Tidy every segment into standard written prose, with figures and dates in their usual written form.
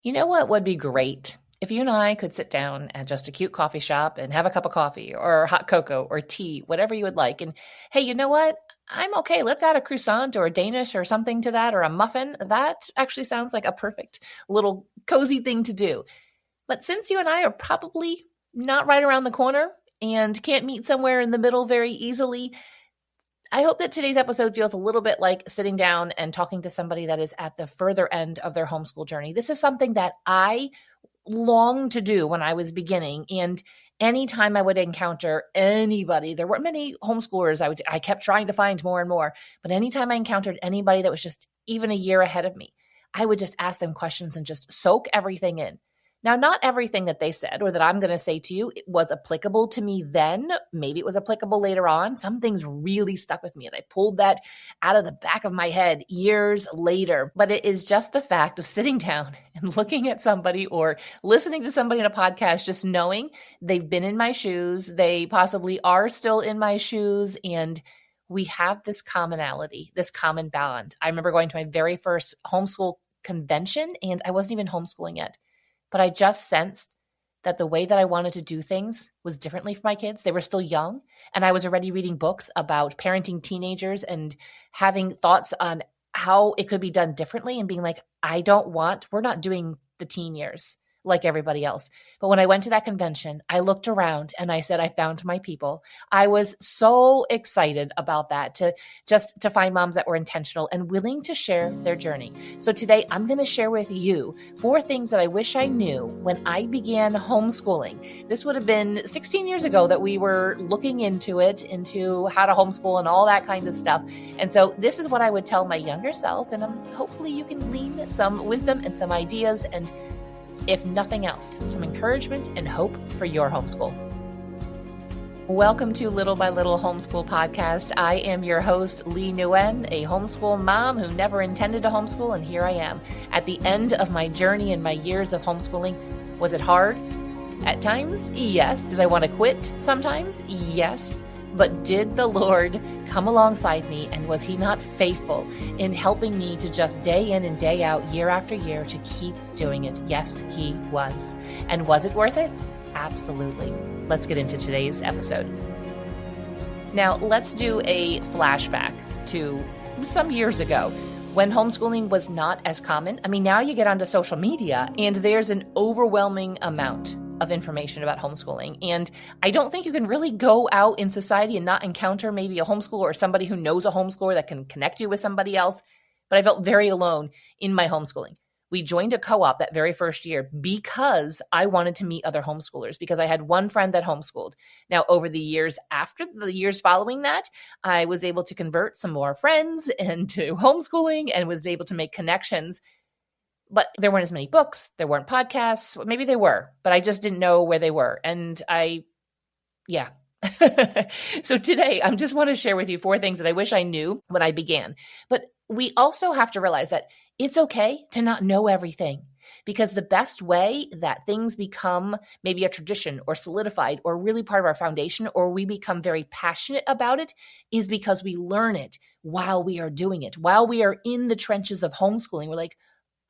You know what would be great? If you and I could sit down at just a cute coffee shop and have a cup of coffee or hot cocoa or tea, whatever you would like. And hey, you know what? I'm okay. Let's add a croissant or a Danish or something to that or a muffin. That actually sounds like a perfect little cozy thing to do. But since you and I are probably not right around the corner and can't meet somewhere in the middle very easily, I hope that today's episode feels a little bit like sitting down and talking to somebody that is at the further end of their homeschool journey. This is something that I longed to do when I was beginning. And anytime I would encounter anybody, there weren't many homeschoolers. I kept trying to find more and more. But anytime I encountered anybody that was just even a year ahead of me, I would just ask them questions and just soak everything in. Now, not everything that they said or that I'm going to say to you was applicable to me then. Maybe it was applicable later on. Some things really stuck with me, and I pulled that out of the back of my head years later. But it is just the fact of sitting down and looking at somebody or listening to somebody in a podcast, just knowing they've been in my shoes, they possibly are still in my shoes, and we have this commonality, this common bond. I remember going to my very first homeschool convention, and I wasn't even homeschooling yet. But I just sensed that the way that I wanted to do things was differently for my kids. They were still young, and I was already reading books about parenting teenagers and having thoughts on how it could be done differently and being like, we're not doing the teen years like everybody else. But when I went to that convention, I looked around and I said, I found my people. I was so excited about that, to find moms that were intentional and willing to share their journey. So today I'm going to share with you 4 things that I wish I knew when I began homeschooling. This would have been 16 years ago that we were looking into how to homeschool and all that kind of stuff. And so this is what I would tell my younger self. And hopefully you can glean some wisdom and some ideas, and if nothing else, some encouragement and hope for your homeschool. Welcome to Little by Little Homeschool Podcast. I am your host, Leigh, a homeschool mom who never intended to homeschool, and here I am at the end of my journey and my years of homeschooling. Was it hard? At times, yes. Did I want to quit sometimes? Yes. But did the Lord come alongside me, and was he not faithful in helping me to just day in and day out, year after year, to keep doing it? Yes, he was. And was it worth it? Absolutely. Let's get into today's episode. Now, let's do a flashback to some years ago when homeschooling was not as common. I mean, now you get onto social media and there's an overwhelming amount of information about homeschooling. And I don't think you can really go out in society and not encounter maybe a homeschooler or somebody who knows a homeschooler that can connect you with somebody else. But I felt very alone in my homeschooling. We joined a co-op that very first year because I wanted to meet other homeschoolers, because I had one friend that homeschooled. Now, over the years after the years following that, I was able to convert some more friends into homeschooling and was able to make connections. But there weren't as many books, there weren't podcasts. Maybe they were, but I just didn't know where they were. And So today, I just want to share with you 4 things that I wish I knew when I began. But we also have to realize that it's okay to not know everything, because the best way that things become maybe a tradition or solidified or really part of our foundation, or we become very passionate about it, is because we learn it while we are doing it, while we are in the trenches of homeschooling. We're like,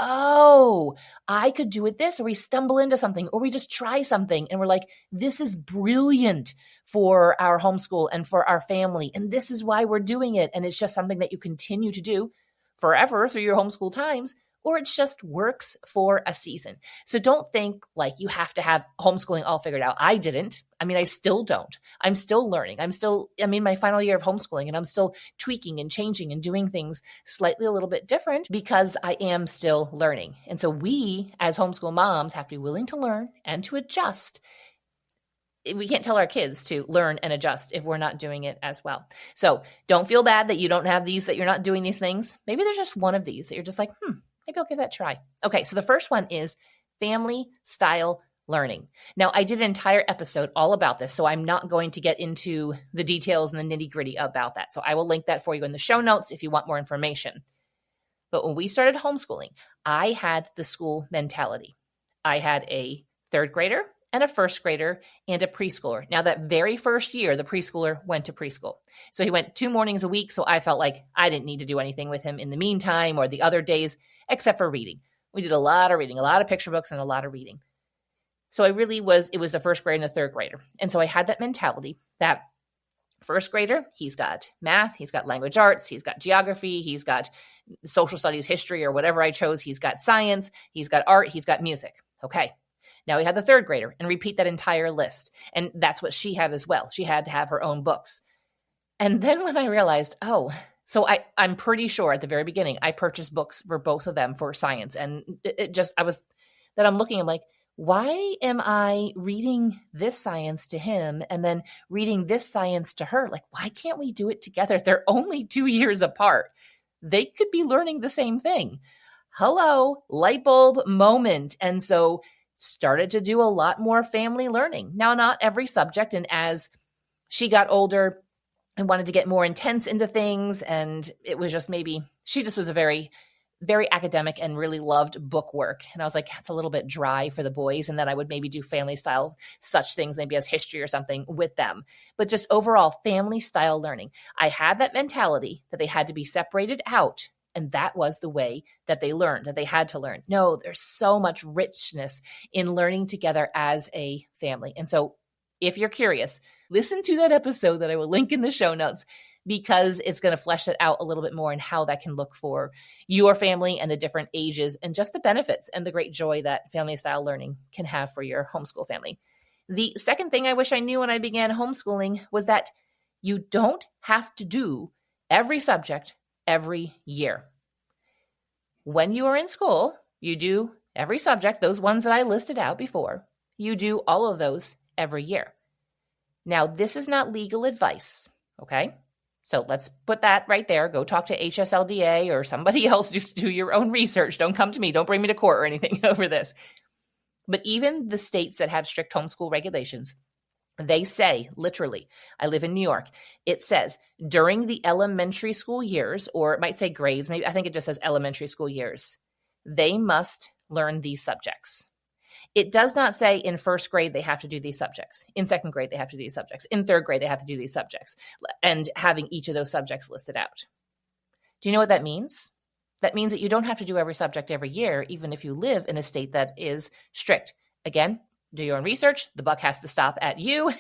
oh, I could do it this, or we stumble into something, or we just try something and we're like, this is brilliant for our homeschool and for our family. And this is why we're doing it. And it's just something that you continue to do forever through your homeschool times, or it just works for a season. So don't think like you have to have homeschooling all figured out. I didn't. I mean, I still don't. I'm still learning. I'm in my final year of homeschooling, and I'm still tweaking and changing and doing things slightly a little bit different because I am still learning. And so we, as homeschool moms, have to be willing to learn and to adjust. We can't tell our kids to learn and adjust if we're not doing it as well. So don't feel bad that you don't have these, that you're not doing these things. Maybe there's just one of these that you're just like, maybe I'll give that a try. Okay, so the first one is family style learning. Now, I did an entire episode all about this, so I'm not going to get into the details and the nitty gritty about that. So I will link that for you in the show notes if you want more information. But when we started homeschooling, I had the school mentality. I had a 3rd grader and a 1st grader and a preschooler. Now, that very first year, the preschooler went to preschool. So he went 2 mornings a week. So I felt like I didn't need to do anything with him in the meantime or the other days, except for reading. We did a lot of reading, a lot of picture books and a lot of reading. So it was the first grade and the third grader. And so I had that mentality that first grader, he's got math, he's got language arts, he's got geography, he's got social studies, history, or whatever I chose. He's got science, he's got art, he's got music. Okay. Now we had the third grader and repeat that entire list. And that's what she had as well. She had to have her own books. And then when I realized, I'm pretty sure at the very beginning, I purchased books for both of them for science. And I'm like, why am I reading this science to him and then reading this science to her? Like, why can't we do it together? They're only 2 years apart. They could be learning the same thing. Hello, light bulb moment. And so started to do a lot more family learning. Now, not every subject. And as she got older and wanted to get more intense into things, and it was just she just was a very, very academic and really loved book work. And I was like, that's a little bit dry for the boys. And then I would maybe do family style such things, maybe as history or something with them. But just overall family style learning. I had that mentality that they had to be separated out. And that was the way that they learned, that they had to learn. No, there's so much richness in learning together as a family. And so if you're curious, listen to that episode that I will link in the show notes, because it's going to flesh it out a little bit more and how that can look for your family and the different ages and just the benefits and the great joy that family style learning can have for your homeschool family. The second thing I wish I knew when I began homeschooling was that you don't have to do every subject every year. When you are in school, you do every subject, those ones that I listed out before, you do all of those every year. Now, this is not legal advice, okay? So let's put that right there. Go talk to HSLDA or somebody else. Just do your own research. Don't come to me. Don't bring me to court or anything over this. But even the states that have strict homeschool regulations, they say, literally, I live in New York, it says during the elementary school years, or it might say grades, maybe I think it just says elementary school years, they must learn these subjects. It does not say in first grade they have to do these subjects. In second grade, they have to do these subjects. In third grade, they have to do these subjects, and having each of those subjects listed out. Do you know what that means? That means that you don't have to do every subject every year, even if you live in a state that is strict. Again, do your own research. The buck has to stop at you.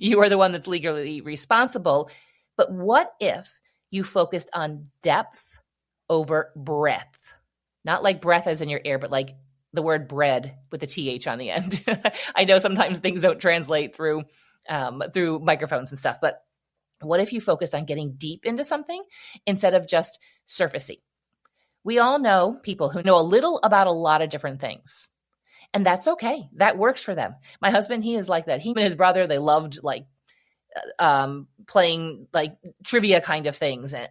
You are the one that's legally responsible. But what if you focused on depth over breadth? Not like breath as in your air, but like the word bread with the TH on the end. I know sometimes things don't translate through microphones and stuff, but what if you focused on getting deep into something instead of just surfacey? We all know people who know a little about a lot of different things. And that's okay. That works for them. My husband, he is like that. He and his brother, they loved playing like trivia kind of things. And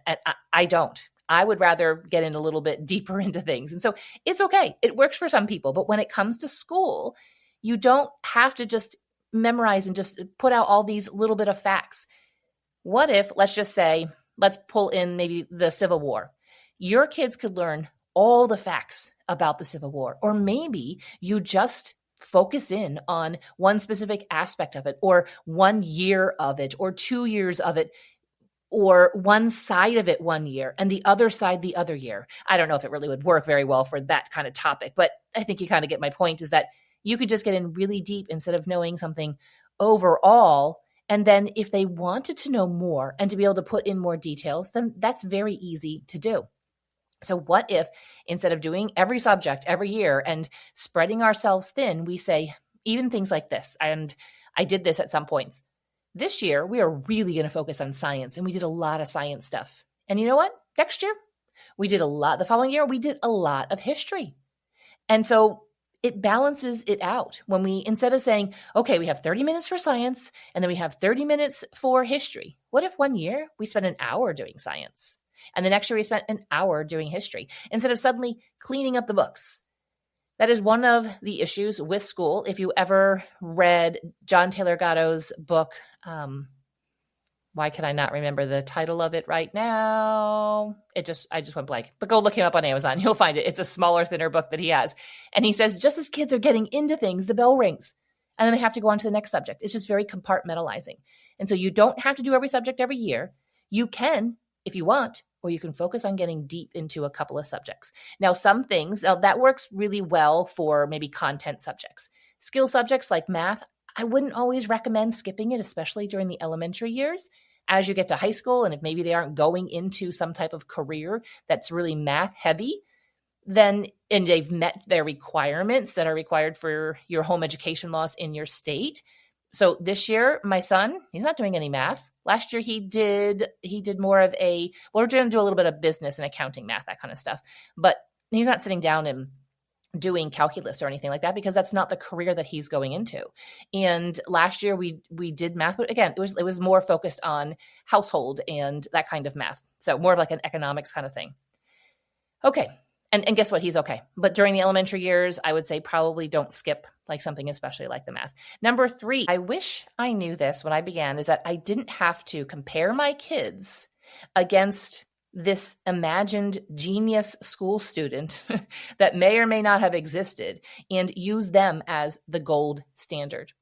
I don't. I would rather get in a little bit deeper into things. And so it's okay. It works for some people. But when it comes to school, you don't have to just memorize and just put out all these little bit of facts. What if, let's just say, let's pull in maybe the Civil War. Your kids could learn all the facts about the Civil War, or maybe you just focus in on one specific aspect of it, or 1 year of it, or 2 years of it, or one side of it 1 year and the other side the other year. I don't know if it really would work very well for that kind of topic, but I think you kind of get my point, is that you could just get in really deep instead of knowing something overall. And then if they wanted to know more and to be able to put in more details, then that's very easy to do. So what if instead of doing every subject every year and spreading ourselves thin, we say even things like this, and I did this at some points. This year, we are really going to focus on science, and we did a lot of science stuff. And you know what? Next year, the following year, we did a lot of history. And so it balances it out when we, instead of saying, okay, we have 30 minutes for science, and then we have 30 minutes for history. What if 1 year we spent an hour doing science? And the next year we spent an hour doing history, instead of suddenly cleaning up the books. That is one of the issues with school. If you ever read John Taylor Gatto's book, why can I not remember the title of it right now? I just went blank. But go look him up on Amazon. You'll find it. It's a smaller, thinner book that he has. And he says, just as kids are getting into things, the bell rings. And then they have to go on to the next subject. It's just very compartmentalizing. And so you don't have to do every subject every year. You can, if you want, or you can focus on getting deep into a couple of subjects. Now, some things, now that works really well for maybe content subjects. Skill subjects like math, I wouldn't always recommend skipping it, especially during the elementary years. As you get to high school, and if maybe they aren't going into some type of career that's really math heavy, then, and they've met their requirements that are required for your home education laws in your state. So this year, my son, he's not doing any math. Last year he did more of we're going to do a little bit of business and accounting math, that kind of stuff. But he's not sitting down and doing calculus or anything like that, because that's not the career that he's going into. And last year we did math, but again, it was more focused on household and that kind of math. So more of like an economics kind of thing. Okay. And guess what? He's okay. But during the elementary years, I would say probably don't skip like something especially like the math. Number 3, I wish I knew this when I began, is that I didn't have to compare my kids against this imagined genius school student that may or may not have existed and use them as the gold standard.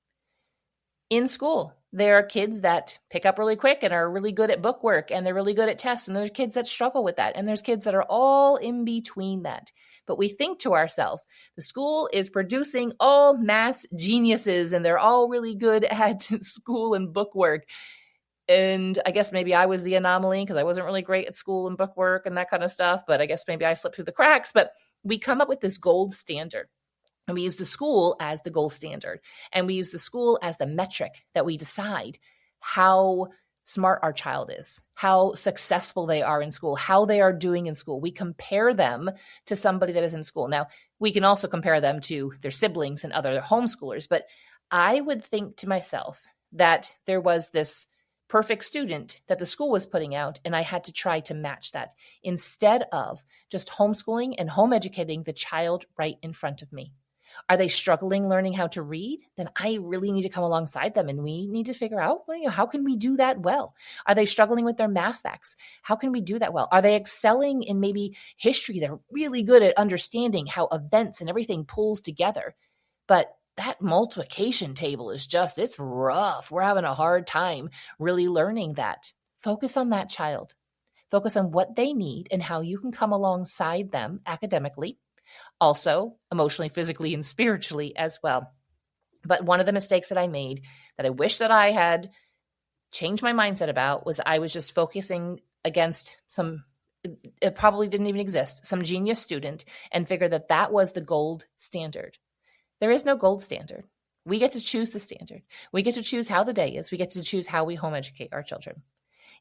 In school, there are kids that pick up really quick and are really good at book work, and they're really good at tests, and there's kids that struggle with that, and there's kids that are all in between that. But we think to ourselves, the school is producing all mass geniuses, and they're all really good at school and book work. And I guess maybe I was the anomaly because I wasn't really great at school and book work and that kind of stuff, but I guess maybe I slipped through the cracks. But we come up with this gold standard. And we use the school as the gold standard. And we use the school as the metric that we decide how smart our child is, how successful they are in school, how they are doing in school. We compare them to somebody that is in school. Now, we can also compare them to their siblings and other homeschoolers. But I would think to myself that there was this perfect student that the school was putting out, and I had to try to match that instead of just homeschooling and home educating the child right in front of me. Are they struggling learning how to read? Then I really need to come alongside them, and we need to figure out, well, how can we do that well? Are they struggling with their math facts? How can we do that well? Are they excelling in maybe history? They're really good at understanding how events and everything pulls together. But that multiplication table is it's rough. We're having a hard time really learning that. Focus on that child. Focus on what they need and how you can come alongside them academically. Also, emotionally, physically, and spiritually as well. But one of the mistakes that I made that I wish that I had changed my mindset about was I was just focusing against it probably didn't even exist, some genius student, and figured that that was the gold standard. There is no gold standard. We get to choose the standard. We get to choose how the day is. We get to choose how we home educate our children.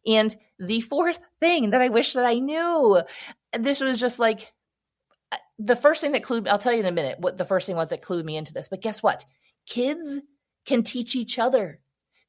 And the 4th thing that I wish that I knew, this was just like, the first thing that I'll tell you in a minute what the first thing was that clued me into this. But guess what? Kids can teach each other.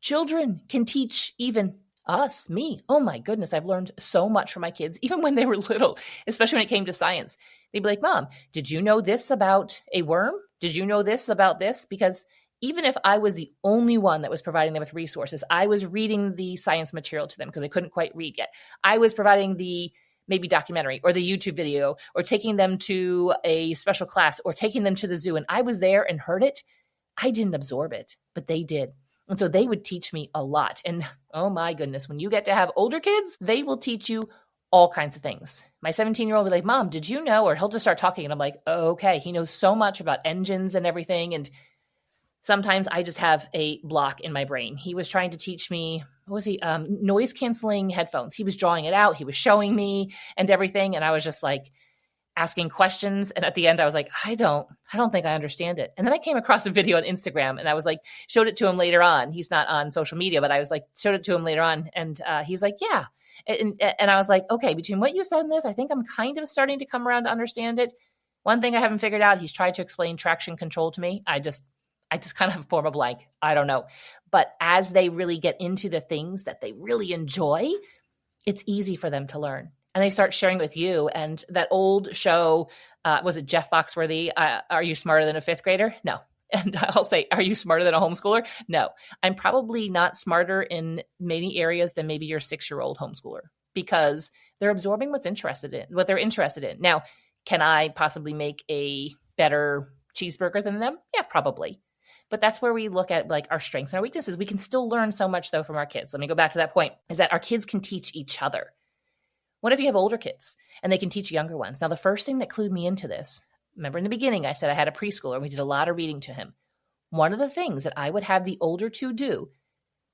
Children can teach even us, me. Oh my goodness, I've learned so much from my kids, even when they were little, especially when it came to science. They'd be like, Mom, did you know this about a worm? Did you know this about this? Because even if I was the only one that was providing them with resources, I was reading the science material to them because they couldn't quite read yet. I was providing the maybe documentary or the YouTube video or taking them to a special class or taking them to the zoo, and I was there and heard it. I didn't absorb it, but they did. And so they would teach me a lot. And oh my goodness, when you get to have older kids, they will teach you all kinds of things. My 17-year-old will be like, Mom, did you know? Or he'll just start talking. And I'm like, oh, okay. He knows so much about engines and everything. And sometimes I just have a block in my brain. He was trying to teach me, what was he? Noise canceling headphones. He was drawing it out. He was showing me and everything. And I was just like asking questions. And at the end I was like, I don't think I understand it. And then I came across a video on Instagram and I was like, showed it to him later on. He's not on social media, but I was like, showed it to him later on. And he's like, yeah. And I was like, okay, between what you said and this, I think I'm kind of starting to come around to understand it. One thing I haven't figured out, he's tried to explain traction control to me. I just kind of form a blank. I don't know. But as they really get into the things that they really enjoy, it's easy for them to learn. And they start sharing with you. And that old show, was it Jeff Foxworthy? Are you smarter than a 5th grader? No. And I'll say, are you smarter than a homeschooler? No. I'm probably not smarter in many areas than maybe your 6-year-old homeschooler because they're absorbing what they're interested in. Now, can I possibly make a better cheeseburger than them? Yeah, probably. But that's where we look at like our strengths and our weaknesses. We can still learn so much though from our kids. Let me go back to that point, is that our kids can teach each other. What if you have older kids and they can teach younger ones? Now, the first thing that clued me into this, remember in the beginning, I said I had a preschooler. We did a lot of reading to him. One of the things that I would have the older two do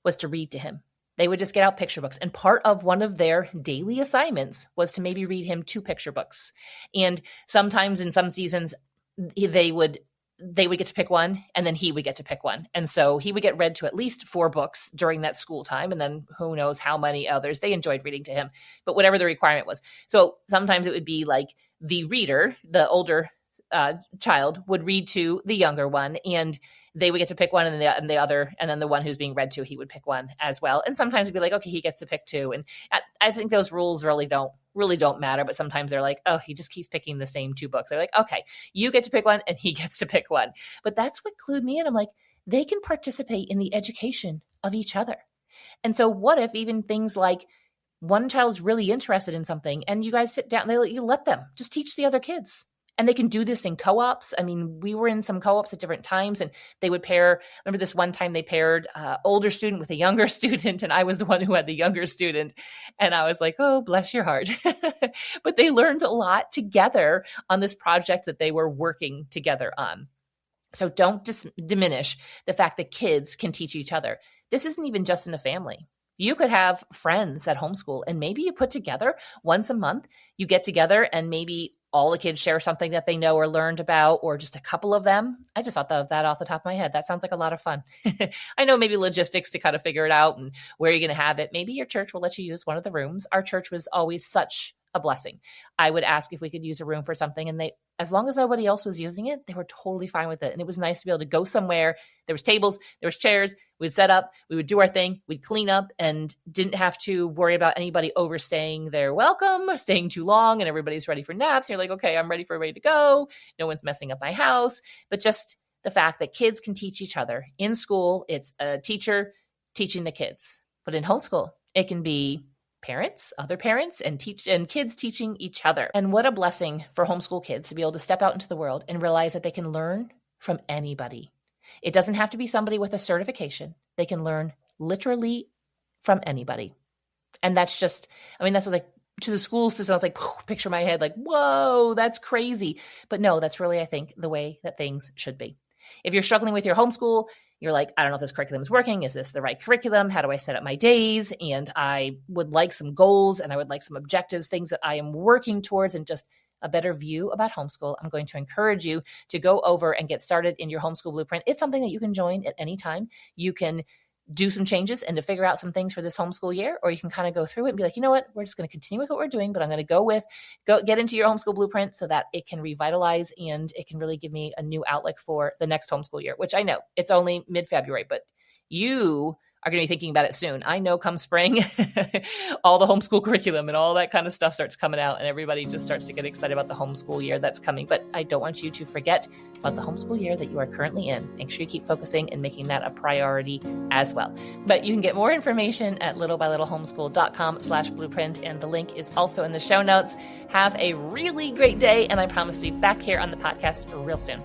was to read to him. They would just get out picture books. And part of one of their daily assignments was to maybe read him 2 picture books. And sometimes in some seasons, they would get to pick one, and then he would get to pick one. And so he would get read to at least 4 books during that school time. And then who knows how many others they enjoyed reading to him, but whatever the requirement was. So sometimes it would be like the reader, the older child would read to the younger one, and they would get to pick one, and the other, and then the one who's being read to, he would pick one as well. And sometimes it'd be like, okay, he gets to pick 2. And I think those rules really don't matter. But sometimes they're like, oh, he just keeps picking the same 2 books. They're like, okay, you get to pick one, and he gets to pick one. But that's what clued me in. I'm like, they can participate in the education of each other. And so what if even things like one child's really interested in something, and you guys sit down, you let them just teach the other kids. And they can do this in co-ops. I mean, we were in some co-ops at different times, and they would pair. Remember this one time they paired older student with a younger student, and I was the one who had the younger student. And I was like, oh, bless your heart. But they learned a lot together on this project that they were working together on. So don't diminish the fact that kids can teach each other. This isn't even just in the family. You could have friends that homeschool, and maybe you put together once a month, you get together and maybe all the kids share something that they know or learned about, or just a couple of them. I just thought of that off the top of my head. That sounds like a lot of fun. I know maybe logistics to kind of figure it out and where you're going to have it. Maybe your church will let you use one of the rooms. Our church was always such a blessing. I would ask if we could use a room for something, and as long as nobody else was using it, they were totally fine with it. And it was nice to be able to go somewhere. There was tables, there was chairs, we'd set up, we would do our thing, we'd clean up, and didn't have to worry about anybody overstaying their welcome, staying too long, and everybody's ready for naps. And you're like, okay, I'm ready to go. No one's messing up my house. But just the fact that kids can teach each other. In school, it's a teacher teaching the kids. But in homeschool, it can be parents, other parents, and kids teaching each other. And what a blessing for homeschool kids to be able to step out into the world and realize that they can learn from anybody. It doesn't have to be somebody with a certification. They can learn literally from anybody. And that's like to the school system, I was like, picture my head like, whoa, that's crazy. But no, that's really, I think, the way that things should be. If you're struggling with your homeschool, you're like, I don't know if this curriculum is working. Is this the right curriculum? How do I set up my days? And I would like some goals, and I would like some objectives, things that I am working towards, and just a better view about homeschool. I'm going to encourage you to go over and get started in your homeschool blueprint. It's something that you can join at any time. You can do some changes and to figure out some things for this homeschool year, or you can kind of go through it and be like, you know what, we're just going to continue with what we're doing, but I'm going to go get into your homeschool blueprint so that it can revitalize and it can really give me a new outlook for the next homeschool year, which I know it's only mid-February, but you are going to be thinking about it soon. I know come spring, all the homeschool curriculum and all that kind of stuff starts coming out, and everybody just starts to get excited about the homeschool year that's coming. But I don't want you to forget about the homeschool year that you are currently in. Make sure you keep focusing and making that a priority as well. But you can get more information at littlebylittlehomeschool.com/blueprint, and the link is also in the show notes. Have a really great day, and I promise to be back here on the podcast real soon.